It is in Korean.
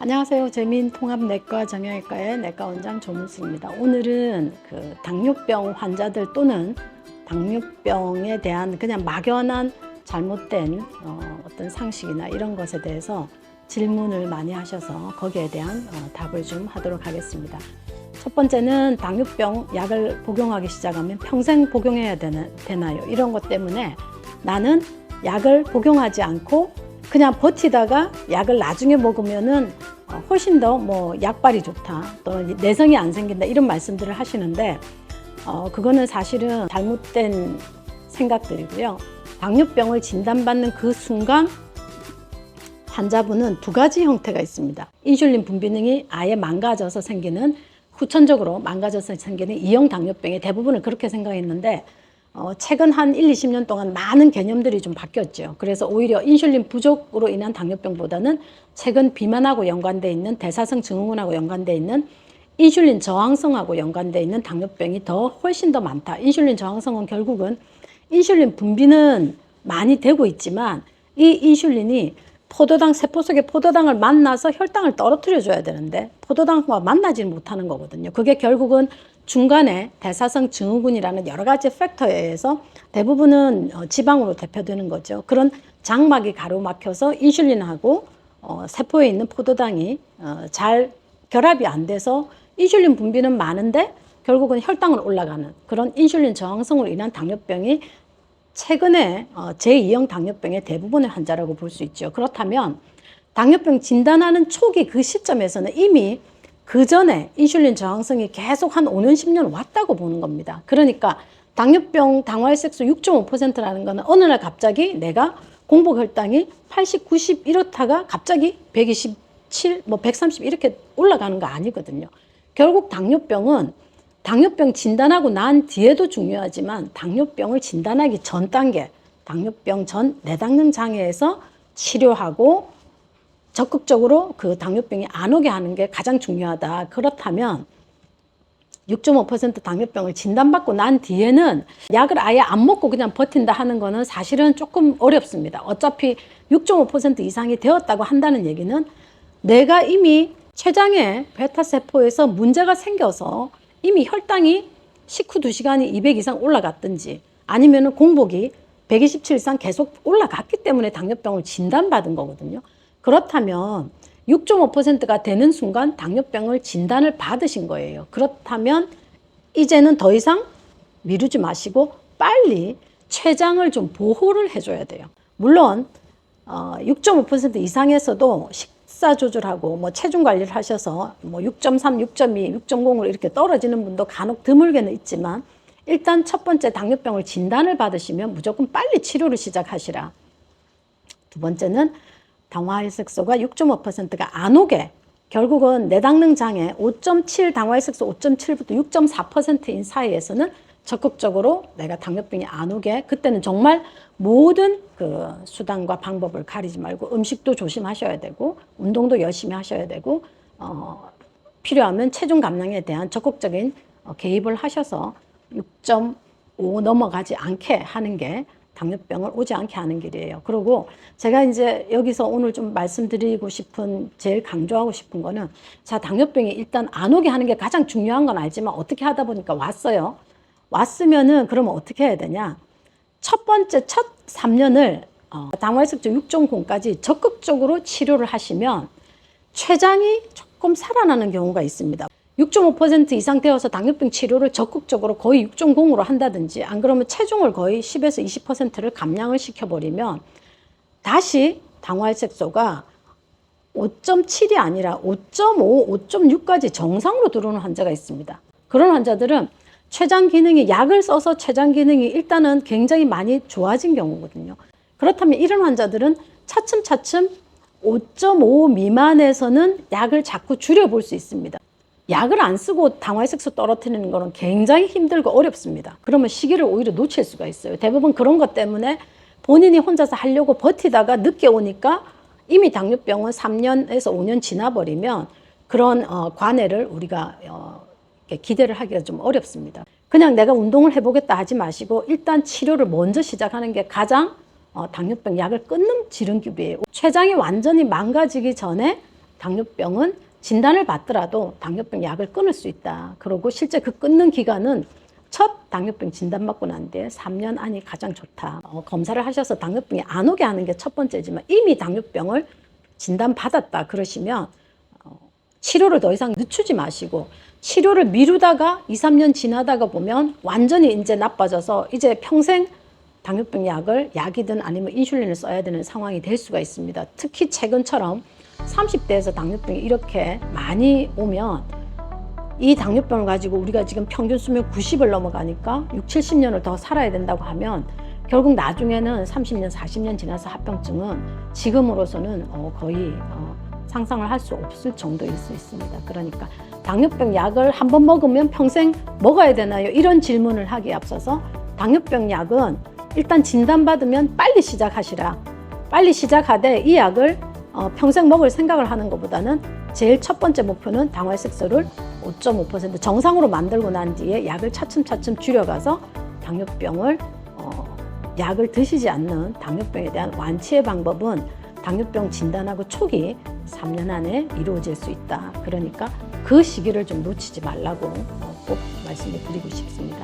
안녕하세요. 재민통합내과 정형외과의 내과원장 조문수입니다. 오늘은 그 당뇨병 환자들 또는 당뇨병에 대한 그냥 막연한 잘못된 어떤 상식이나 이런 것에 대해서 질문을 많이 하셔서 거기에 대한 답을 좀 하도록 하겠습니다. 첫 번째는 당뇨병 약을 복용하기 시작하면 평생 복용해야 되나요? 이런 것 때문에 나는 약을 복용하지 않고 그냥 버티다가 약을 나중에 먹으면은 훨씬 더 약발이 좋다 또는 내성이 안 생긴다 이런 말씀들을 하시는데 그거는 사실은 잘못된 생각들이고요. 당뇨병을 진단받는 그 순간 환자분은 두 가지 형태가 있습니다. 인슐린 분비능이 아예 망가져서 생기는, 후천적으로 망가져서 생기는 이형 당뇨병의 대부분을 그렇게 생각했는데 최근 한 1, 20년 동안 많은 개념들이 좀 바뀌었죠. 그래서 오히려 인슐린 부족으로 인한 당뇨병보다는 최근 비만하고 연관되어 있는 대사성 증후군하고 연관되어 있는 인슐린 저항성하고 연관되어 있는 당뇨병이 훨씬 더 많다. 인슐린 저항성은 결국은 인슐린 분비는 많이 되고 있지만 이 인슐린이 포도당, 세포 속의 포도당을 만나서 혈당을 떨어뜨려 줘야 되는데 포도당과 만나지 못하는 거거든요. 그게 결국은 중간에 대사성 증후군이라는 여러 가지 팩터에 의해서 대부분은 지방으로 대표되는 거죠. 그런 장막이 가로막혀서 인슐린하고 세포에 있는 포도당이 잘 결합이 안 돼서 인슐린 분비는 많은데 결국은 혈당은 올라가는 그런 인슐린 저항성으로 인한 당뇨병이 최근에 제2형 당뇨병의 대부분의 환자라고 볼 수 있죠. 그렇다면 당뇨병 진단하는 초기 그 시점에서는 이미 그 전에 인슐린 저항성이 계속 한 5년, 10년 왔다고 보는 겁니다. 그러니까 당뇨병 당화혈색소 6.5%라는 거는 어느 날 갑자기 내가 공복 혈당이 80, 90 이렇다가 갑자기 127, 130 이렇게 올라가는 거 아니거든요. 결국 당뇨병은 당뇨병 진단하고 난 뒤에도 중요하지만 당뇨병을 진단하기 전 단계, 당뇨병 전 내당능 장애에서 치료하고 적극적으로 그 당뇨병이 안 오게 하는 게 가장 중요하다. 그렇다면 6.5% 당뇨병을 진단받고 난 뒤에는 약을 아예 안 먹고 그냥 버틴다 하는 거는 사실은 조금 어렵습니다. 어차피 6.5% 이상이 되었다고 한다는 얘기는 내가 이미 췌장의 베타세포에서 문제가 생겨서 이미 혈당이 식후 2시간이 200 이상 올라갔든지 아니면 공복이 127 이상 계속 올라갔기 때문에 당뇨병을 진단받은 거거든요. 그렇다면 6.5%가 되는 순간 당뇨병을 진단을 받으신 거예요. 그렇다면 이제는 더 이상 미루지 마시고 빨리 췌장을 좀 보호를 해줘야 돼요. 물론 6.5% 이상에서도 식사 조절하고 체중 관리를 하셔서 6.3, 6.2, 6.0으로 이렇게 떨어지는 분도 간혹 드물게는 있지만 일단 첫 번째 당뇨병을 진단을 받으시면 무조건 빨리 치료를 시작하시라. 두 번째는 당화혈색소가 6.5%가 안 오게 결국은 내당능 장애 5.7 당화혈색소 5.7부터 6.4%인 사이에서는 적극적으로 내가 당뇨병이 안 오게 그때는 정말 모든 그 수단과 방법을 가리지 말고 음식도 조심하셔야 되고 운동도 열심히 하셔야 되고 필요하면 체중 감량에 대한 적극적인 개입을 하셔서 6.5 넘어가지 않게 하는 게 당뇨병을 오지 않게 하는 길이에요. 그리고 제가 이제 여기서 오늘 좀 말씀드리고 싶은, 제일 강조하고 싶은 거는, 자, 당뇨병이 일단 안 오게 하는 게 가장 중요한 건 알지만 어떻게 하다 보니까 왔어요. 왔으면은 그러면 어떻게 해야 되냐? 첫 3년을 당화혈색소 6.0까지 적극적으로 치료를 하시면 췌장이 조금 살아나는 경우가 있습니다. 6.5% 이상 되어서 당뇨병 치료를 적극적으로 거의 6.0으로 한다든지 안 그러면 체중을 거의 10에서 20%를 감량을 시켜버리면 다시 당화혈색소가 5.7이 아니라 5.5, 5.6까지 정상으로 들어오는 환자가 있습니다. 그런 환자들은 췌장 기능이 약을 써서 췌장 기능이 일단은 굉장히 많이 좋아진 경우거든요. 그렇다면 이런 환자들은 차츰차츰 5.5 미만에서는 약을 자꾸 줄여볼 수 있습니다. 약을 안 쓰고 당화혈색소 떨어뜨리는 거는 굉장히 힘들고 어렵습니다. 그러면 시기를 오히려 놓칠 수가 있어요. 대부분 그런 것 때문에 본인이 혼자서 하려고 버티다가 늦게 오니까 이미 당뇨병은 3년에서 5년 지나버리면 그런 관해를 우리가 기대를 하기가 좀 어렵습니다. 그냥 내가 운동을 해보겠다 하지 마시고 일단 치료를 먼저 시작하는 게 가장 당뇨병 약을 끊는 지름길이에요. 췌장이 완전히 망가지기 전에 당뇨병은 진단을 받더라도 당뇨병 약을 끊을 수 있다. 그리고 실제 그 끊는 기간은 첫 당뇨병 진단받고 난 뒤에 3년 안이 가장 좋다. 검사를 하셔서 당뇨병이 안 오게 하는 게 첫 번째지만 이미 당뇨병을 진단받았다 그러시면 치료를 더 이상 늦추지 마시고 치료를 미루다가 2, 3년 지나다가 보면 완전히 이제 나빠져서 이제 평생 당뇨병 약이든 아니면 인슐린을 써야 되는 상황이 될 수가 있습니다. 특히 최근처럼 30대에서 당뇨병이 이렇게 많이 오면 이 당뇨병을 가지고 우리가 지금 평균 수명 90을 넘어가니까 6, 70년을 더 살아야 된다고 하면 결국 나중에는 30년, 40년 지나서 합병증은 지금으로서는 거의 상상을 할 수 없을 정도일 수 있습니다. 그러니까 당뇨병 약을 한번 먹으면 평생 먹어야 되나요? 이런 질문을 하기에 앞서서 당뇨병 약은 일단 진단받으면 빨리 시작하시라. 빨리 시작하되 이 약을 평생 먹을 생각을 하는 것보다는 제일 첫 번째 목표는 당화혈색소를 5.5% 정상으로 만들고 난 뒤에 약을 차츰차츰 줄여가서 당뇨병을 약을 드시지 않는 당뇨병에 대한 완치의 방법은 당뇨병 진단하고 초기 3년 안에 이루어질 수 있다. 그러니까 그 시기를 좀 놓치지 말라고 꼭 말씀을 드리고 싶습니다.